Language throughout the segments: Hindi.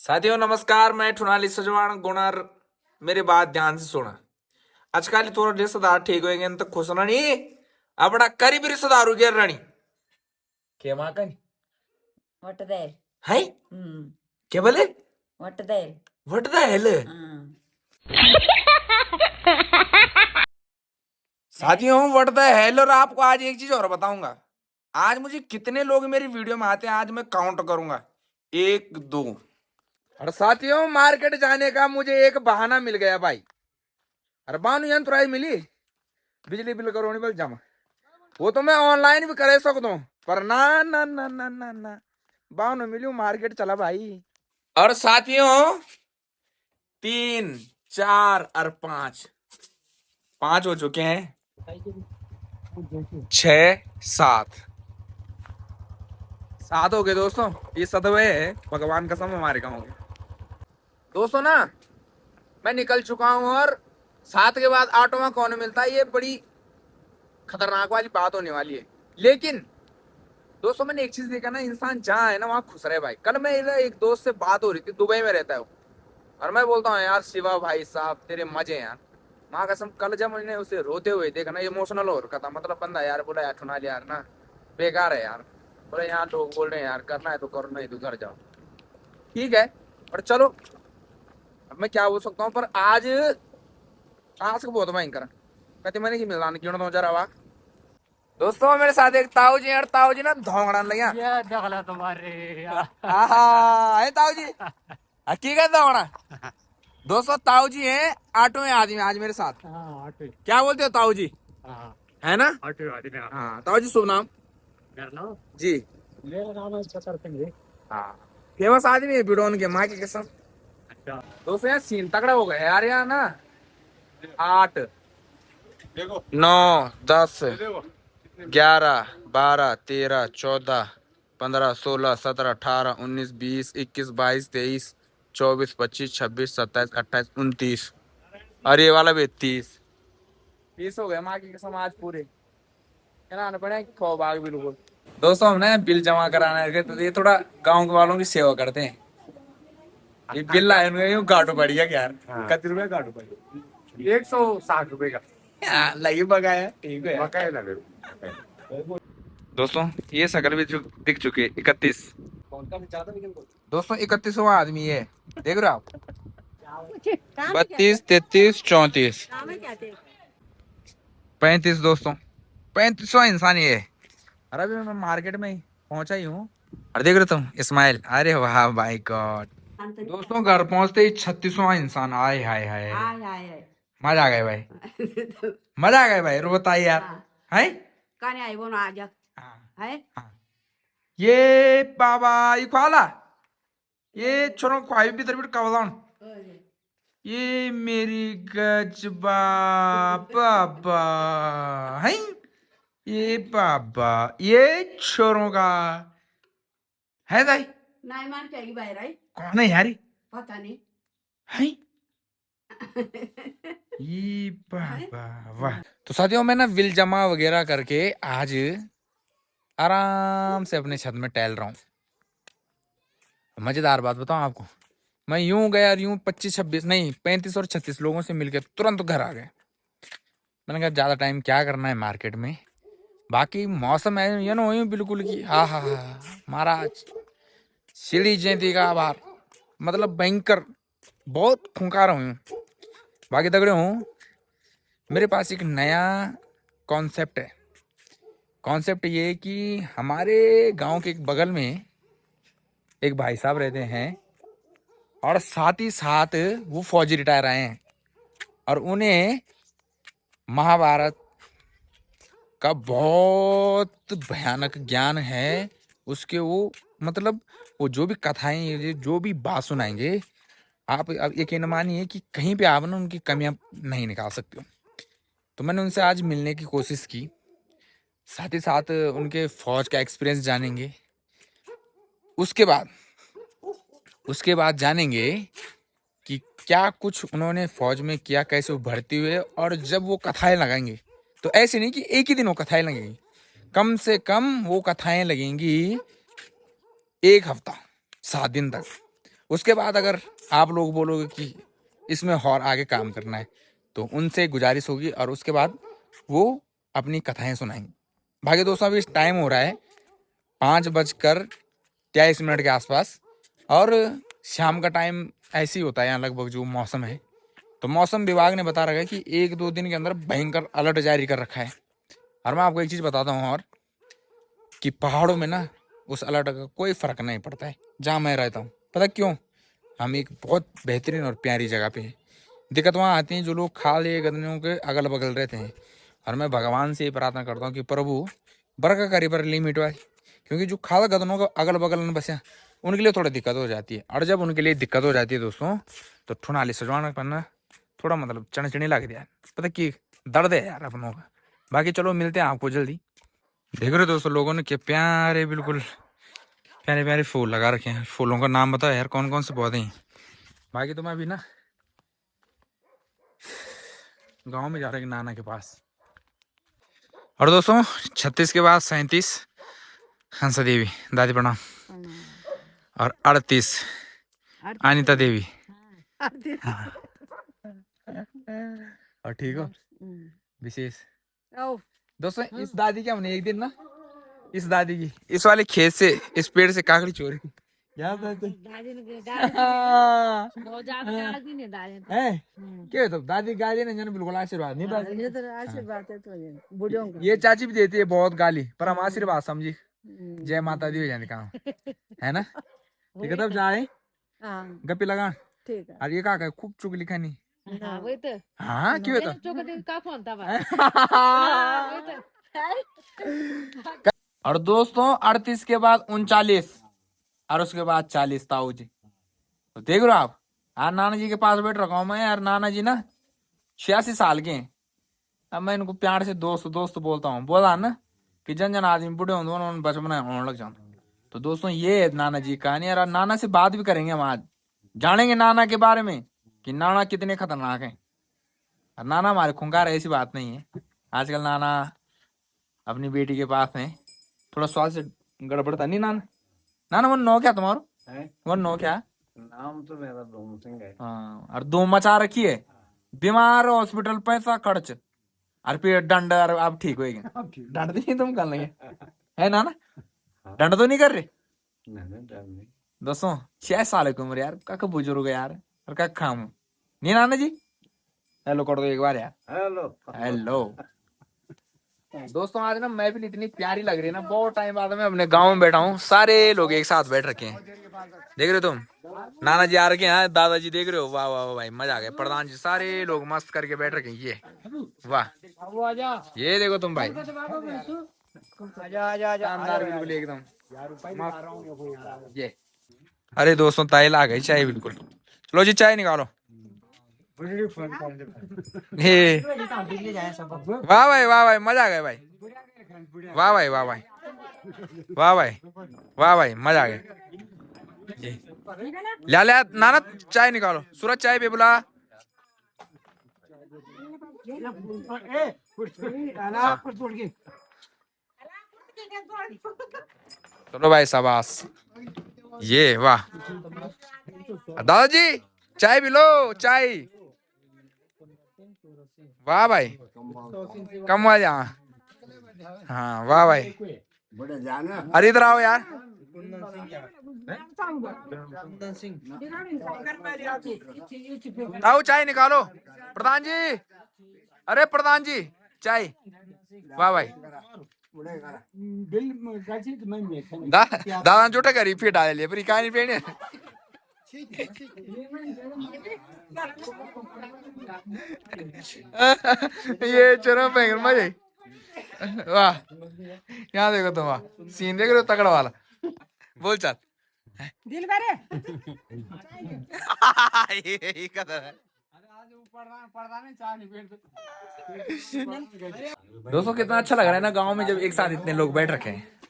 साथियों नमस्कार, मैं ठुनाली सजवान गुणर। मेरी बात ध्यान से सुना। आजकल थोड़ा रिश्तेदार ठीक होएंगे तो खुश रही अपना करीब रिश्तेदार हो गया रानी के मां का ಒಟ್ಟದೆ है क्या बोले ಒಟ್ಟದೆ व्हाट द हेल। साथियों व्हाट द हेल। और आपको आज एक चीज और बताऊंगा। आज मुझे कितने लोग मेरी वीडियो में आते हैं आज मैं काउंट करूंगा। 1 2। और साथियों मार्केट जाने का मुझे एक बहाना मिल गया भाई। अरे बानु यंत्र आई मिली बिजली बिल करो बिल जमा। वो तो मैं ऑनलाइन भी करे सकता हूँ पर ना ना ना ना ना ना बानु मिलू मार्केट चला भाई। और साथियों 3 4 और 5 5 हो चुके हैं। 6 7 7 हो गए दोस्तों। ये सदवे है भगवान कसम हमारे गाँव के दोस्तों ना। मैं निकल चुका हूँ और 7 के बाद ऑटो में कौन मिलता है ये बड़ी खतरनाक वाली बात होने वाली है। लेकिन दोस्तों मैंने एक चीज देखा ना, इंसान जहाँ है ना वहाँ खुश रहे भाई। कल मैं एक दोस्त से बात हो रही थी, दुबई में रहता है वो। और मैं बोलता हूँ यार शिवा भाई साहब तेरे मजे हैं यार। माँ कसम कल जब मैंने उसे रोते हुए देखा ना इमोशनल हो रखा था। मतलब बंदा यार बोला यार ठुना यार ना बेकार है यार। बोले यहाँ लोग बोल रहे हैं यार करना है तो करो नहीं तो घर जाओ। ठीक है पर चलो अब मैं क्या बोल सकता हूँ। पर आज टास्क बहुत भयंकर कहते मैंने की मिलान क्यों ना जरा वाह। दोस्तों मेरे साथ एक ताऊ जी और ताऊ जी ना धोंगड़ान लगे ये देखला तुम्हारे है ताऊ जी हकीकत धोंगड़ा। दोस्तों ताऊ जी हैं ऑटो में आदमी आज मेरे साथ। क्या बोलते हो ताऊ जी है ना। हाँ ताऊ जी शुभ नाम जी। मेरा नाम है चतर सिंह। हाँ फेमस आदमी है बिडोन के माँ की कसम। दोस्तों यार सीन तगड़ा हो गया यार यहाँ ना। 8 9 10 11 12 13 14 15 16 17 18 19 20 21 22 23 24 25 26 27 28 29 और ये वाला भी 30 हो गए माँ की कसम आज पूरे आने पड़े खो बाग बिल्कुल। दोस्तों हमने बिल जमा कराना है तो ये थोड़ा गांव के वालों की सेवा करते हैं। ये बिल लाए यूं गाटो पड़ गया यार। कितने रुपए गाटो पड़ गया 160 रुपए का लगी बकाया ठीक है बकाया लगे। दोस्तों ये शकल भी दिख चुके 31। दोस्तों 31वां आदमी है देख रहे हो आप। 32 33 34 35 दोस्तों 35वां इंसान ये है। अरे अभी मैं मार्केट में पहुंचा ही हूँ। और देख रहे तुम इस्माइल अरे वाह भाई गॉड। दोस्तों घर पहुंचते ही 36वां इंसान आए हाय हाय मजा आ गए भाई मजा आ गए भाई रोता ही यार है काने आई बोनो आजा है ये बाबा ये खाला ये छोरो ख्वाही भी तरफ कवलान ये मेरी गजबा बाबा है ये बाबा ये छोरों का है दाई नाई मान चाहिए भाई राई कौन है यारी पता नहीं है ये बाबा वाह। तो साथियों मैं ना बिल जमा वगैरह करके आज आराम से अपने छत में टहल रहा हूँ। मजेदार बात बताऊं आपको, मैं यूं गया यूं 25 26 नहीं 35 और 36 लोगों से मिलकर तुरंत घर आ गए। मैंने कहा ज्यादा टाइम क्या करना है मार्केट में। बाकी मौसम है ये ना यूं बिल्कुल की हाँ हाँ हाँ महाराज सीढ़ी जयंती का आभार मतलब भयंकर बहुत फुंकार हूँ। बाकी तगड़े हूँ। मेरे पास एक नया कॉन्सेप्ट है। कॉन्सेप्ट ये कि हमारे गांव के एक बगल में एक भाई साहब रहते हैं और साथ ही साथ वो फौजी रिटायर आए हैं और उन्हें महाभारत का बहुत भयानक ज्ञान है। उसके वो मतलब वो जो भी कथाएं जो भी बात सुनाएंगे आप यकीन मानिए कि कहीं पे आप ना उनकी कमियां नहीं निकाल सकते हो। तो मैंने उनसे आज मिलने की कोशिश की, साथ ही साथ उनके फौज का एक्सपीरियंस जानेंगे। उसके बाद जानेंगे कि क्या कुछ उन्होंने फौज में किया, कैसे वो भर्ती हुए। और जब वो कथाएं लगाएंगे तो ऐसे नहीं कि एक ही दिन वो कथाएं लगेंगी, कम से कम वो कथाएं लगेंगी 1 हफ्ता 7 दिन तक। उसके बाद अगर आप लोग बोलोगे कि इसमें और आगे काम करना है तो उनसे गुजारिश होगी और उसके बाद वो अपनी कथाएं सुनाएंगे। बाकी दोस्तों अभी टाइम हो रहा है 5:23 के आसपास और शाम का टाइम ऐसे ही होता है यहाँ लगभग जो मौसम है। तो मौसम विभाग ने बता रखा है कि 1-2 दिन के अंदर भयंकर अलर्ट जारी कर रखा है। और मैं आपको एक चीज़ बताता हूँ और कि पहाड़ों में ना उस अलर्ट का कोई फर्क नहीं पड़ता है जहाँ मैं रहता हूँ। पता क्यों? हम एक बहुत बेहतरीन और प्यारी जगह पे हैं। दिक्कत वहाँ आती है जो लोग खाली गदनियों के अगल बगल रहते हैं। और मैं भगवान से ये प्रार्थना करता हूँ कि प्रभु बरका करी पर लिमिट वाली, क्योंकि जो खाल गदनों का अगल बगल में बसे उनके लिए थोड़ी दिक्कत हो जाती है। और जब उनके लिए दिक्कत हो जाती है दोस्तों तो ठुनाली सजवाना करना थोड़ा मतलब चढ़ लग दिया। पता कि दर्द है यार अपनों का। बाकी चलो मिलते हैं आपको जल्दी। देख रहे हो दोस्तों लोगों ने क्या प्यारे बिल्कुल प्यारे प्यारे फूल लगा रखे हैं। फूलों का नाम बताओ यार कौन कौन से पौधे हैं। बाकी तो मैं अभी ना गांव में जा रहे हैं नाना के पास। और दोस्तों 36 के बाद 37 हंसा देवी दादी प्रणाम और 38 अनिता देवी। हाँ। और ठीक हो विशेष दोस्तों इस दादी की हमने एक दिन ना इस दादी की इस वाले खेत से इस पेड़ से काकड़ी चोरी याद है क्या तो दादी गाली ने जन बिल्कुल आशीर्वाद नहीं आशीर्वाद है तो बुढ़ियों का ये चाची भी देती है बहुत गाली पर हम आशीर्वाद समझी जय माता दी हो जाने काम है ना। ठीक है तब जाए गप्पी लगा ठीक है। और ये का खूब चुगली खानी वही तो हाँ क्यों तो और दोस्तों 38 के बाद 39 और उसके बाद 40 ताऊ जी। तो देख रहे हो आप यार नाना जी के पास बैठ रखा हूं मैं यार। नाना जी ना 86 साल के हैं। अब मैं इनको प्यार से दोस्त दोस्त बोलता हूँ। बोला ना कि जन जन आदमी बुढ़े होंगे बचपन होने लग जाओ। तो दोस्तों ये है नाना जी कहानी। और नाना से बात भी करेंगे हम आज, जानेंगे नाना के बारे में कि नाना कितने खतरनाक है। और नाना हमारे खूंखार ऐसी बात नहीं है। आजकल नाना अपनी बेटी के पास है। थोड़ा स्वास्थ्य से गड़बड़ था नहीं नाना। नाना वो नो क्या तुम्हारा वो नो क्या नाम तो मेरा धूम सिंह है। हाँ और धूम मचा रखी है। बीमार हॉस्पिटल पैसा खर्च और फिर दंड और अब ठीक होएगी। दंड नहीं तुम कर लेंगे है नाना दंड तो नहीं कर रहे दोस्तों 6 साल की उम्र यार कख बुजुर्ग यार और कख खाम नहीं नाना जी। हेलो कर दो एक बार यार। हेलो हेलो दोस्तों आज ना महफिल इतनी प्यारी लग रही है ना। बहुत टाइम बाद मैं अपने गांव में बैठा हूँ। सारे लोग एक साथ बैठ रखे हैं। देख रहे हो तुम नाना जी आ रखे हैं दादाजी देख रहे हो। वाह वाह वाह भाई मजा आ गया। प्रधान जी सारे लोग मस्त करके बैठ रखे हैं। ये वाह ये देखो तुम भाई शानदार बिल्कुल एकदम मस्त। ये अरे दोस्तों ताइल आ गई चाय बिल्कुल। लो जी चाय निकालो। वाह भाई मजा आ गया भाई। वाह भाई वाह भाई वाह भाई वाह भाई मजा आ गया। ले नाना चाय निकालो। सूरज चाय पे बुला। चलो भाई शाबाश। ये वाह दादाजी चाय भी लो चाय। वाह भाई कम आ जा। हाँ वाह भाई अरे इधर आओ यार। आओ चाय निकालो प्रधान जी। अरे प्रधान जी चाय। वाह भाई दादा जोटा करी फिर डाले लिए पर कहानी पेड़ ये चलो भयंकर मजे। वाह यहाँ देखो तुम वाह सीन देख रहे हो तगड़ा वाला। बोल चल दिल बारे यही कदर है। दोस्तों कितना अच्छा लग रहा है ना गांव में जब एक साथ इतने लोग बैठ रखे हैं।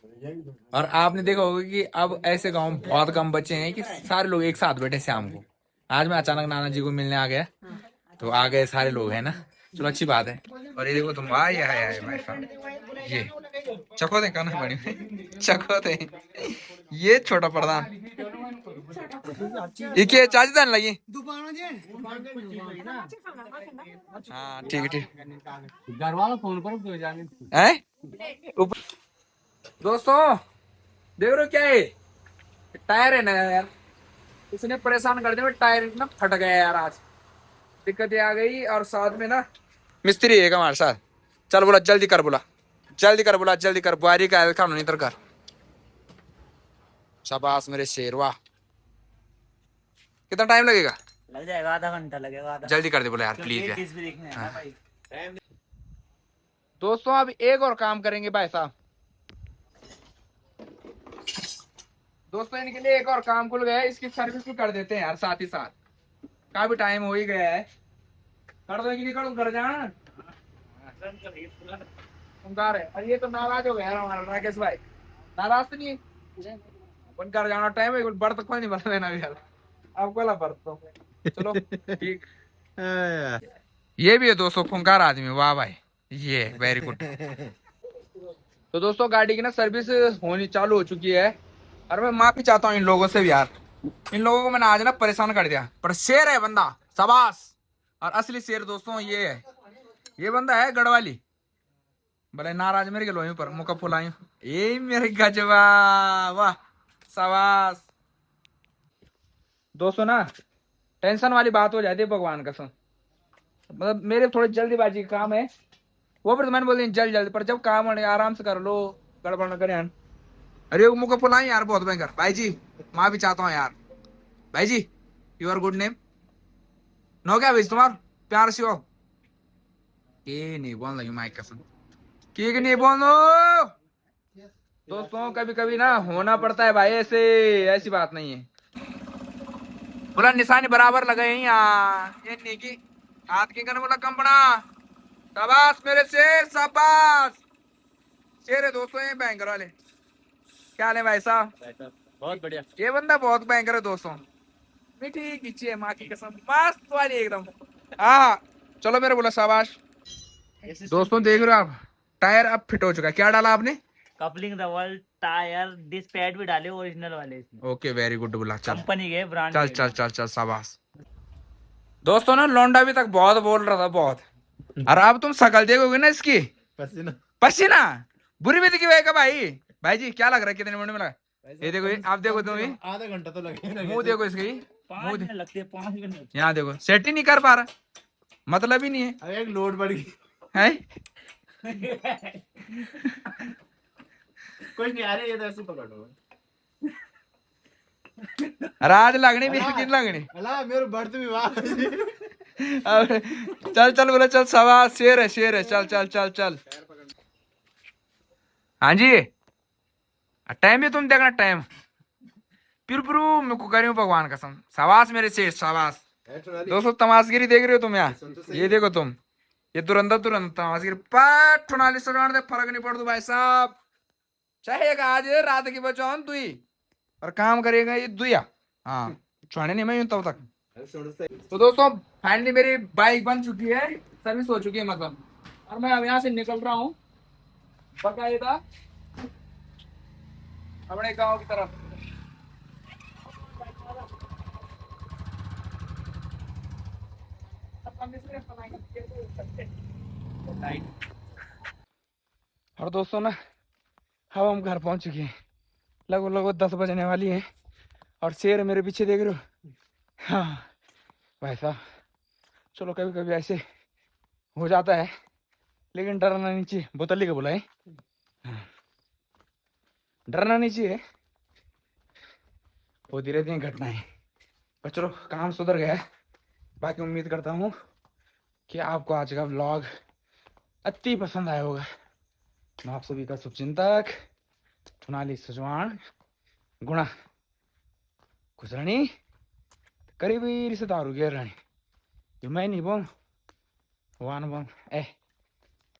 और आपने देखा होगा कि अब ऐसे गांव बहुत कम बचे हैं कि सारे लोग एक साथ बैठे शाम को। आज मैं अचानक नाना जी को मिलने आ गया तो आ गए सारे लोग है ना। चलो अच्छी बात है। और ये देखो तुम आए भाई साहब ये चको थे कहना बड़ी चको थे। ये छोटा प्रधान इके चार्ज देने लगी। हाँ ठीक है ठीक। घर वालों फोन करो तो जाने। हैं दोस्तों देख रहे हो क्या है, टायर है ना यार, इसने परेशान कर दिया। टायर ना फट गया यार, आज दिक्कत ये आ गई। और साथ में ना मिस्त्री है हमारे साथ। चल बोला जल्दी कर, बोला जल्दी कर, बोला जल्दी कर, बुआरी का खाना नहीं कर। शाबाश मेरे शेर, वाह। कितना टाइम लगेगा? लग जाएगा, आधा घंटा लगेगा। जल्दी कर दे बोला यार प्लीज यार। भी देखने हैं ना भाई। दोस्तों अब एक और काम करेंगे भाई साहब। दोस्तों इनके लिए एक और काम खुल गया है, इसकी सर्विस भी कर देते हैं यार साथ ही साथ। काफी टाइम हो ही गया है, कर दो कि नहीं कर दो, घर जाना तुम कह रहे। और ये तो नाराज हो गया यार हमारा राकेश भाई। नाराज तो नहीं है, अपन घर जाना टाइम है, बर्त खोल नहीं बना लेना यार। अब कोला बर्त तो चलो ठीक। ये भी है दोस्तों फुंकार आदमी, वाह भाई, ये वेरी गुड। तो दोस्तों गाड़ी की ना सर्विस होनी चालू हो चुकी है। और मैं माफी चाहता हूँ इन लोगों से भी यार, इन लोगों को मैंने आज ना परेशान कर दिया। पर शेर है बंदा, शाबाश। और असली शेर दोस्तों ये है, ये बंदा है गढ़वाली। भले नाराज मेरे के लोही पर मुका फुलायू, ये मेरे गजवा, वाह शाबाश। दोस्तों ना टेंशन वाली बात हो जाती है भगवान कसम। मतलब मेरे थोड़े जल्दीबाजी का काम है, वो पर तो मैंने बोल दिया जल्द जल्द, पर जब काम है आराम से कर लो, गड़बड़ न करे। अरे वो मुझको फुलाई यार बहुत भयंकर। भाई जी माफी चाहता हूँ यार। भाई जी योर गुड नेम नो क्या भाई तुम्हारा प्यार से हो के नहीं बोल रही माइक कसम की नहीं बोल। दोस्तों कभी कभी ना होना पड़ता है भाई, ऐसे ऐसी बात नहीं है। बोला निशानी बराबर लगे यहाँ, ये नहीं की हाथ के करने बोला कंपना। शाबाश मेरे शेर, शाबाश शेर है दोस्तों ये बैंकर वाले। क्या हाल है भाई साहब? बहुत बढ़िया। ये बंदा बहुत भयंकर है दोस्तों, मीठी खींची है माँ की कसम, मस्त वाली एकदम। हाँ चलो मेरे बोला शाबाश। दोस्तों देख रहे हो आप, टायर अब फिट हो चुका है। क्या डाला आपने? कपलिंग रबड़, टायर, डिस्क पैड भी डाले ओरिजिनल वाले इसमें। ओके वेरी गुड बोला, चल कंपनी के ब्रांड। चल चल चल चल शाबाश। दोस्तों ना लौंडा भी तक बहुत बोल रहा था बहुत। और अब तुम शकल देखोगे ना इसकी, पसीना पसीना बुरी भी दिखी भाई भाई। भाई जी क्या लग रहा है, कितने मिनट में लगा? ये देखो ये, आप देखो तुम भी, आधा घंटा तो लगेगा। मुंह देखो इसकी, 5 मिनट लगते हैं, 5 मिनट। यहाँ देखो सेट ही नहीं कर पा रहा, मतलब ही नहीं है। अब एक लोड बढ़ गई। है कुछ नहीं आ रही, ये तो ऐसे पकड़ो। राज लगनी भी किन लगनी। अला मेरे बढ़ते भी वाह। अब चल चल बोले चल शाबाश, शेर है शेर है, चल चल चल चल। हाँ जी टाइम भी तुम देखना टाइम पिरपुरु मेरे को करी हूँ भगवान कसम। शाबाश मेरे शेर शाबाश। दोस्तों तमाशगिरी देख रहे हो तुम यहाँ, ये देखो तुम, ये तुरंत तुरंत तमाशगिरी पाठ नाली सगाण दे, फर्क नहीं पड़ता भाई साहब। चाहे आज रात की बचाओ दुई और काम करेगा ये दुया। हाँ छुआने नहीं मैं यूं तब तक। तो दोस्तों फाइनली मेरी बाइक बन चुकी है, सर्विस हो चुकी है मतलब। और मैं अब यहाँ से निकल रहा हूँ बकायदा अपने गांव की तरफ। और दोस्तों ना अब हम घर पहुंच चुके हैं, लगभग लगभग 10 बजने वाली है। और शेर मेरे पीछे देख रहे हो। हाँ भाई साहब चलो कभी कभी ऐसे हो जाता है, लेकिन डरना नहीं चाहिए। बोतली का बोला है डरना नहीं चाहिए, वो धीरे धीरे घटना है। पर चलो काम सुधर गया है। बाकी उम्मीद करता हूँ कि आपको आज का व्लॉग अति पसंद आया होगा। मैं आप सभी का शुभचिंतक ठुनाली सजवान गुणा गुजरानी करीबी रिश्तेदारों के रानी, जो मैं नहीं बोल वान बोल ए